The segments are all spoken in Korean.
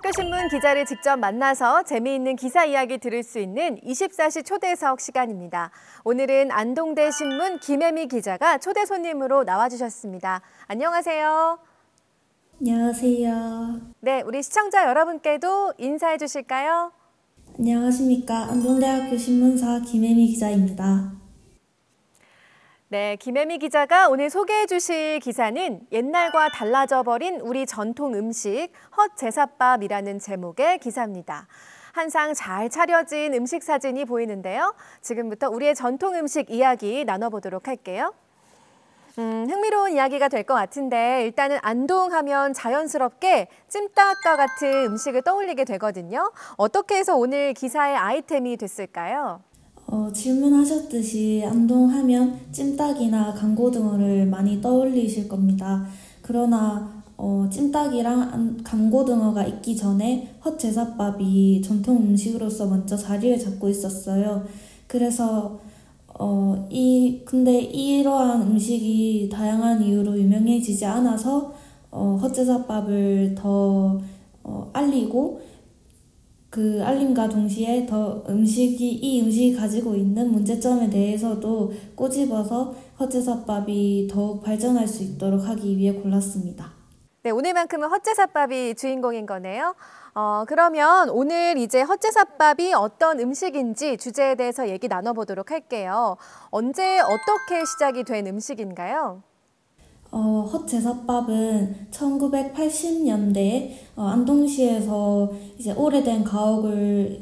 안동대학교 신문 기자를 직접 만나서 재미있는 기사 이야기 들을 수 있는 24시 초대석 시간입니다. 오늘은 안동대 신문 김혜미 기자가 초대 손님으로 나와주셨습니다. 안녕하세요. 안녕하세요. 네, 우리 시청자 여러분께도 인사해 주실까요? 안녕하십니까. 안동대학교 신문사 김혜미 기자입니다. 네, 김혜미 기자가 오늘 소개해 주실 기사는 옛날과 달라져 버린 우리 전통 음식 헛제사밥이라는 제목의 기사입니다. 한 상 잘 차려진 음식 사진이 보이는데요. 지금부터 우리의 전통 음식 이야기 나눠보도록 할게요. 흥미로운 이야기가 될 것 같은데 일단은 안동하면 자연스럽게 찜닭과 같은 음식을 떠올리게 되거든요. 어떻게 해서 오늘 기사의 아이템이 됐을까요? 질문하셨듯이 안동하면 찜닭이나 강고등어를 많이 떠올리실 겁니다. 그러나 찜닭이랑 강고등어가 있기 전에 헛제사밥이 전통 음식으로서 먼저 자리를 잡고 있었어요. 그래서 근데 이러한 음식이 다양한 이유로 유명해지지 않아서 헛제사밥을 더 알리고 그 알림과 동시에 이 음식이 가지고 있는 문제점에 대해서도 꼬집어서 헛제사밥이 더욱 발전할 수 있도록 하기 위해 골랐습니다. 네, 오늘만큼은 헛제사밥이 주인공인 거네요. 그러면 오늘 이제 헛제사밥이 어떤 음식인지 주제에 대해서 얘기 나눠보도록 할게요. 언제 어떻게 시작이 된 음식인가요? 헛제사밥은 1980년대에 안동시에서 이제 오래된 가옥을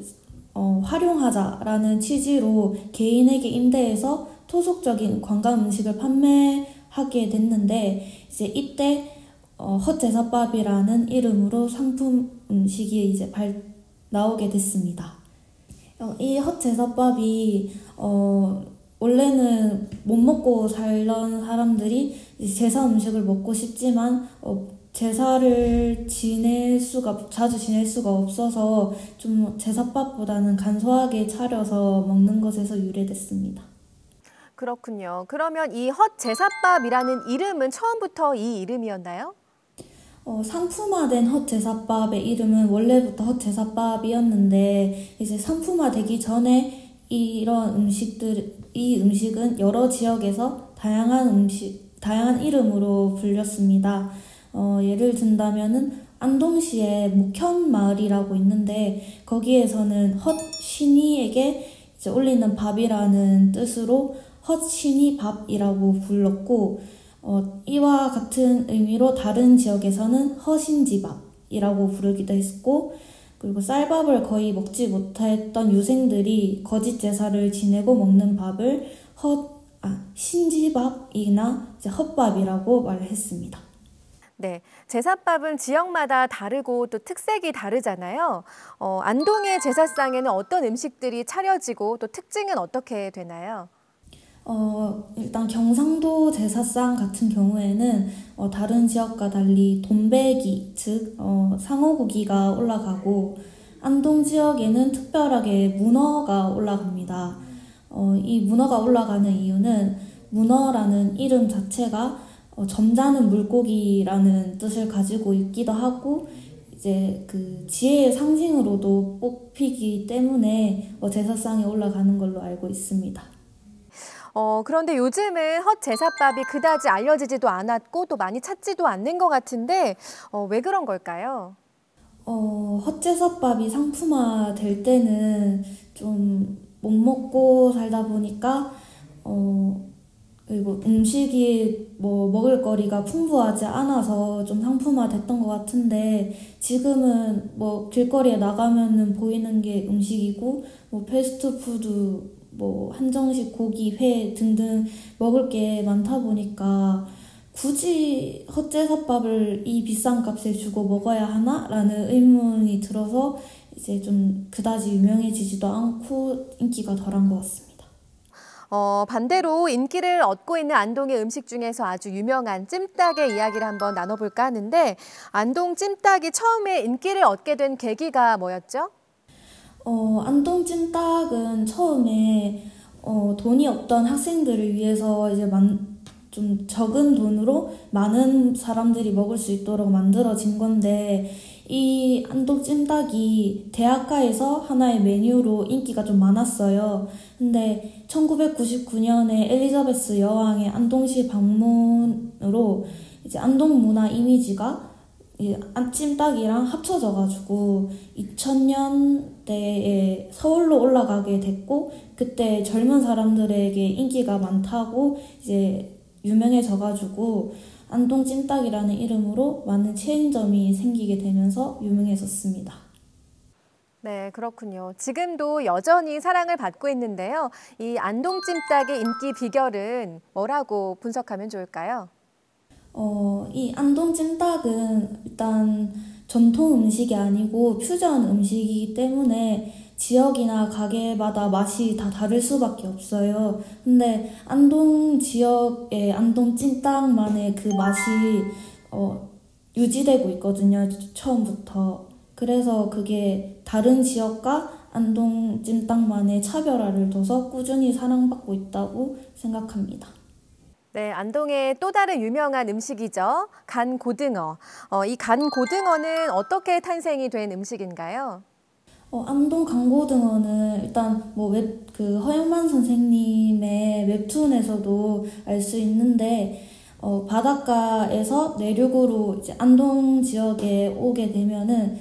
활용하자라는 취지로 개인에게 임대해서 토속적인 관광 음식을 판매하게 됐는데 이제 이때 헛제사밥이라는 이름으로 상품 음식이 이제 나오게 됐습니다. 이 헛제사밥이 원래는 못 먹고 살던 사람들이 제사 음식을 먹고 싶지만 제사를 자주 지낼 수가 없어서 좀 제사밥보다는 간소하게 차려서 먹는 것에서 유래됐습니다. 그렇군요. 그러면 이 헛제사밥이라는 이름은 처음부터 이 이름이었나요? 상품화된 헛제사밥의 이름은 원래부터 헛제사밥이었는데 이제 상품화되기 전에 이 음식은 여러 지역에서 다양한 이름으로 불렸습니다. 예를 든다면은 안동시에 목현마을이라고 있는데 거기에서는 헛신이에게 이제 올리는 밥이라는 뜻으로 헛신이밥이라고 불렀고 이와 같은 의미로 다른 지역에서는 허신지밥이라고 부르기도 했고 그리고 쌀밥을 거의 먹지 못했던 유생들이 거짓 제사를 지내고 먹는 밥을 신지밥이나 이제 헛밥이라고 말을 했습니다. 네, 제사밥은 지역마다 다르고 또 특색이 다르잖아요. 안동의 제사상에는 어떤 음식들이 차려지고 또 특징은 어떻게 되나요? 일단 경상도 제사상 같은 경우에는 다른 지역과 달리 돈베기, 즉 상어고기가 올라가고 안동 지역에는 특별하게 문어가 올라갑니다. 이 문어가 올라가는 이유는 문어라는 이름 자체가 점잖은 물고기라는 뜻을 가지고 있기도 하고 이제 그 지혜의 상징으로도 뽑히기 때문에 제사상에 올라가는 걸로 알고 있습니다. 그런데 요즘은 헛제사밥이 그다지 알려지지도 않았고 또 많이 찾지도 않는 것 같은데 왜 그런 걸까요? 헛제사밥이 상품화될 때는 좀 못 먹고 살다 보니까 그리고 음식이 먹을거리가 풍부하지 않아서 좀 상품화됐던 것 같은데 지금은 길거리에 나가면은 보이는 게 음식이고 패스트푸드 한정식 고기, 회 등등 먹을 게 많다 보니까 굳이 헛제사밥을 이 비싼 값에 주고 먹어야 하나? 라는 의문이 들어서 이제 좀 그다지 유명해지지도 않고 인기가 덜한 것 같습니다. 반대로 인기를 얻고 있는 안동의 음식 중에서 아주 유명한 찜닭의 이야기를 한번 나눠볼까 하는데 안동 찜닭이 처음에 인기를 얻게 된 계기가 뭐였죠? 안동 찜닭은 처음에 돈이 없던 학생들을 위해서 이제 좀 적은 돈으로 많은 사람들이 먹을 수 있도록 만들어진 건데 이 안동찜닭이 대학가에서 하나의 메뉴로 인기가 좀 많았어요. 근데 1999년에 엘리자베스 여왕의 안동시 방문으로 이제 안동 문화 이미지가 찜닭이랑 합쳐져가지고 2000년대에 서울로 올라가게 됐고, 그때 젊은 사람들에게 인기가 많다고 이제 유명해져가지고 안동 찜닭이라는 이름으로 많은 체인점이 생기게 되면서 유명해졌습니다. 네, 그렇군요. 지금도 여전히 사랑을 받고 있는데요. 이 안동 찜닭의 인기 비결은 뭐라고 분석하면 좋을까요? 이 안동 찜닭은 일단 전통 음식이 아니고 퓨전 음식이기 때문에 지역이나 가게마다 맛이 다 다를 수밖에 없어요. 근데 안동 지역의 안동 찜닭만의 그 맛이 유지되고 있거든요, 처음부터. 그래서 그게 다른 지역과 안동 찜닭만의 차별화를 둬서 꾸준히 사랑받고 있다고 생각합니다. 네, 안동의 또 다른 유명한 음식이죠. 간고등어. 이 간고등어는 어떻게 탄생이 된 음식인가요? 안동 간고등어는 일단 허영만 선생님의 웹툰에서도 알 수 있는데, 바닷가에서 내륙으로 이제 안동 지역에 오게 되면은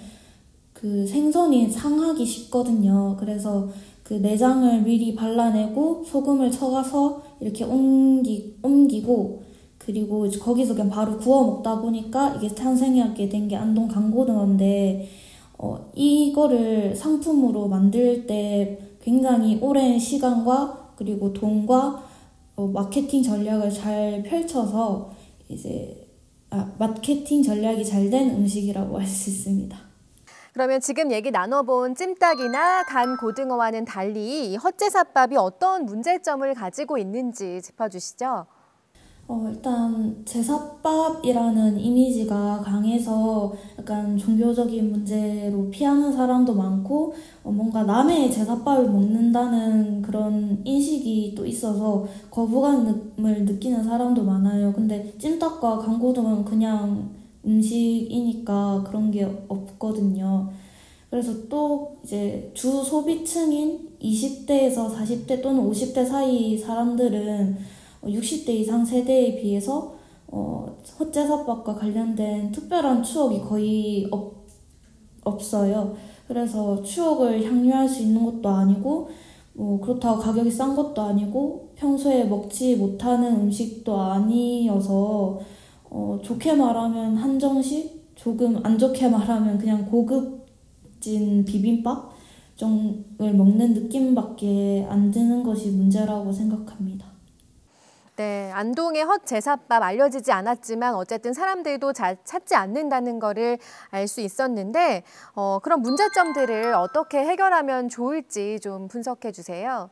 그 생선이 상하기 쉽거든요. 그래서 그 내장을 미리 발라내고 소금을 쳐가서 이렇게 옮기고, 그리고 이제 거기서 그냥 바로 구워 먹다 보니까 이게 탄생하게 된 게 안동 간고등어인데, 이거를 상품으로 만들 때 굉장히 오랜 시간과 그리고 돈과 마케팅 전략을 잘 펼쳐서 마케팅 전략이 잘 된 음식이라고 할 수 있습니다. 그러면 지금 얘기 나눠본 찜닭이나 간고등어와는 달리 이 헛제사밥이 어떤 문제점을 가지고 있는지 짚어주시죠. 일단 제사밥이라는 이미지가 강해서 약간 종교적인 문제로 피하는 사람도 많고, 뭔가 남의 제사밥을 먹는다는 그런 인식이 또 있어서 거부감을 느끼는 사람도 많아요. 근데 찜닭과 간고등어는 그냥 음식이니까 그런 게 없거든요. 그래서 또 이제 주 소비층인 20대에서 40대 또는 50대 사이 사람들은 60대 이상 세대에 비해서 헛제사밥과 관련된 특별한 추억이 거의 없어요. 그래서 추억을 향유할 수 있는 것도 아니고, 그렇다고 가격이 싼 것도 아니고, 평소에 먹지 못하는 음식도 아니어서 좋게 말하면 한정식, 조금 안 좋게 말하면 그냥 고급진 비빔밥을 먹는 느낌밖에 안 드는 것이 문제라고 생각합니다. 네, 안동의 헛제사밥 알려지지 않았지만 어쨌든 사람들도 잘 찾지 않는다는 거를 알 수 있었는데, 그런 문제점들을 어떻게 해결하면 좋을지 좀 분석해 주세요.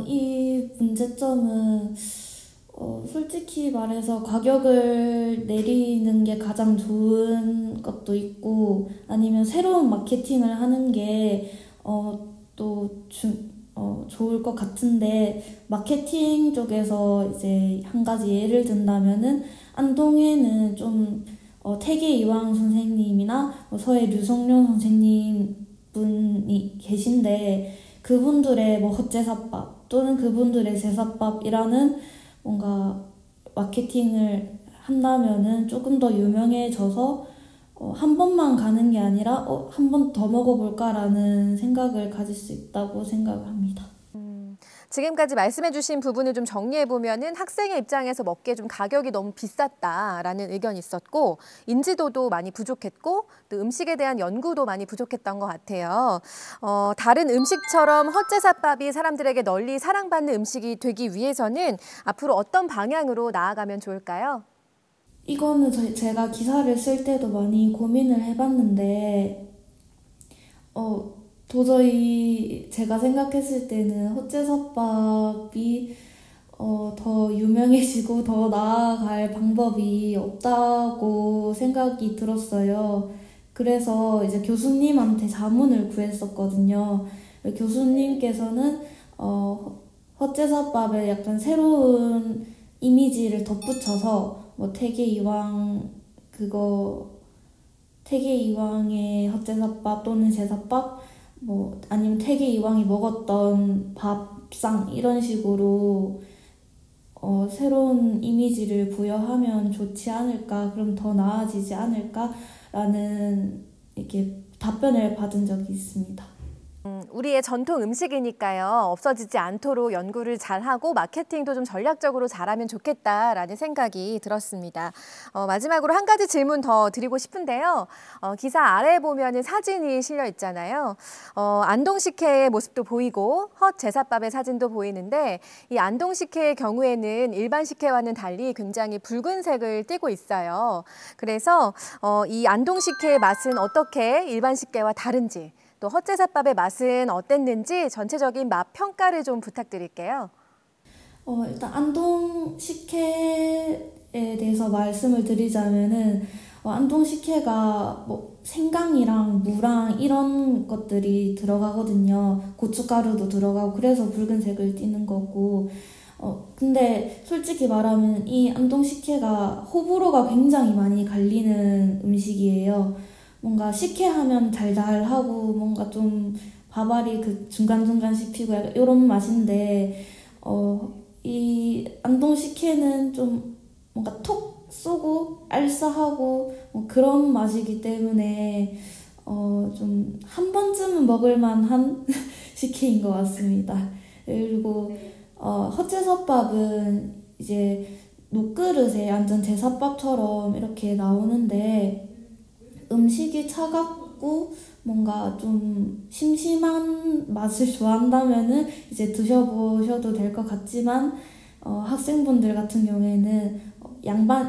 이 문제점은 솔직히 말해서 가격을 내리는 게 가장 좋은 것도 있고, 아니면 새로운 마케팅을 하는 게 좋을 것 같은데, 마케팅 쪽에서 이제 한 가지 예를 든다면은 안동에는 좀 태계이황 선생님이나 서해 류성룡 선생님 분이 계신데, 그분들의 헛제사밥 또는 그분들의 제사밥이라는 뭔가 마케팅을 한다면은 조금 더 유명해져서 한 번만 가는 게 아니라 한 번 더 먹어볼까라는 생각을 가질 수 있다고 생각합니다. 지금까지 말씀해 주신 부분을 좀 정리해 보면은 학생의 입장에서 먹기에 좀 가격이 너무 비쌌다라는 의견이 있었고, 인지도도 많이 부족했고, 또 음식에 대한 연구도 많이 부족했던 것 같아요. 다른 음식처럼 헛제사밥이 사람들에게 널리 사랑받는 음식이 되기 위해서는 앞으로 어떤 방향으로 나아가면 좋을까요? 이거는 제가 기사를 쓸 때도 많이 고민을 해봤는데, 도저히 제가 생각했을 때는 헛제사밥이 더 유명해지고 더 나아갈 방법이 없다고 생각이 들었어요. 그래서 이제 교수님한테 자문을 구했었거든요. 교수님께서는 헛제사밥에 약간 새로운 이미지를 덧붙여서 태계이황 태계 이왕의 헛제사밥 또는 제사밥, 뭐 아니면 태계 이왕이 먹었던 밥상 이런 식으로 새로운 이미지를 부여하면 좋지 않을까, 그럼 더 나아지지 않을까라는 이렇게 답변을 받은 적이 있습니다. 우리의 전통 음식이니까요. 없어지지 않도록 연구를 잘하고 마케팅도 좀 전략적으로 잘하면 좋겠다라는 생각이 들었습니다. 마지막으로 한 가지 질문 더 드리고 싶은데요. 기사 아래에 보면은 사진이 실려 있잖아요. 안동식혜의 모습도 보이고 헛 제사밥의 사진도 보이는데 이 안동식혜의 경우에는 일반 식혜와는 달리 굉장히 붉은색을 띠고 있어요. 그래서 이 안동식혜의 맛은 어떻게 일반 식혜와 다른지, 또 헛제사밥의 맛은 어땠는지 전체적인 맛 평가를 좀 부탁드릴게요. 일단 안동 식혜에 대해서 말씀을 드리자면은 안동 식혜가 뭐 생강이랑 무랑 이런 것들이 들어가거든요. 고춧가루도 들어가고 그래서 붉은색을 띠는 거고. 근데 솔직히 말하면 이 안동 식혜가 호불호가 굉장히 많이 갈리는 음식이에요. 뭔가 식혜하면 달달하고 뭔가 좀 밥알이 그 중간중간 씹히고 약간 이런 맛인데 이 안동 식혜는 좀 뭔가 톡 쏘고 알싸하고 뭐 그런 맛이기 때문에 좀 한 번쯤은 먹을 만한 식혜인 것 같습니다. 그리고 헛제사밥은 이제 녹그릇에 앉은 제사밥처럼 이렇게 나오는데 음식이 차갑고 뭔가 좀 심심한 맛을 좋아한다면은 이제 드셔보셔도 될 것 같지만 학생분들 같은 경우에는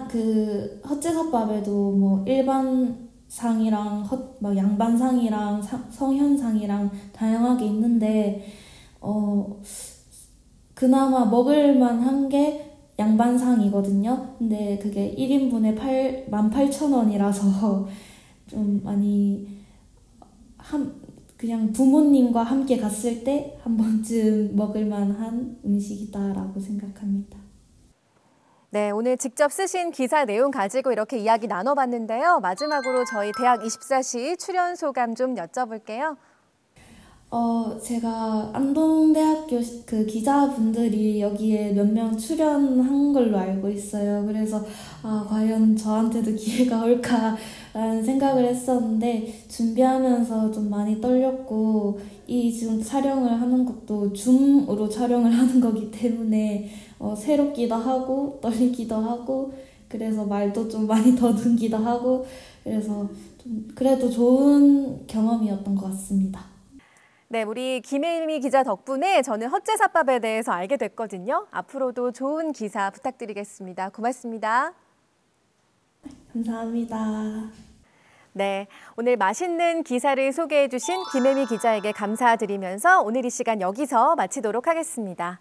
그 헛제사밥에도 뭐 일반상이랑 막 양반상이랑 성현상이랑 다양하게 있는데 그나마 먹을만한 게 양반상이거든요. 근데 그게 1인분에 18,000원이라서 좀 많이 그냥 부모님과 함께 갔을 때 한 번쯤 먹을 만한 음식이다라고 생각합니다. 네, 오늘 직접 쓰신 기사 내용 가지고 이렇게 이야기 나눠봤는데요. 마지막으로 저희 대학 24시 출연 소감 좀 여쭤볼게요. 제가 안동대학교 그 기자분들이 여기에 몇 명 출연한 걸로 알고 있어요. 그래서 과연 저한테도 기회가 올까라는 생각을 했었는데 준비하면서 좀 많이 떨렸고 이 지금 촬영을 하는 것도 줌으로 촬영을 하는 거기 때문에 새롭기도 하고 떨리기도 하고 그래서 말도 좀 많이 더듬기도 하고 그래서 좀 그래도 좋은 경험이었던 것 같습니다. 네, 우리 김혜미 기자 덕분에 저는 헛제사밥에 대해서 알게 됐거든요. 앞으로도 좋은 기사 부탁드리겠습니다. 고맙습니다. 감사합니다. 네, 오늘 맛있는 기사를 소개해 주신 김혜미 기자에게 감사드리면서 오늘 이 시간 여기서 마치도록 하겠습니다.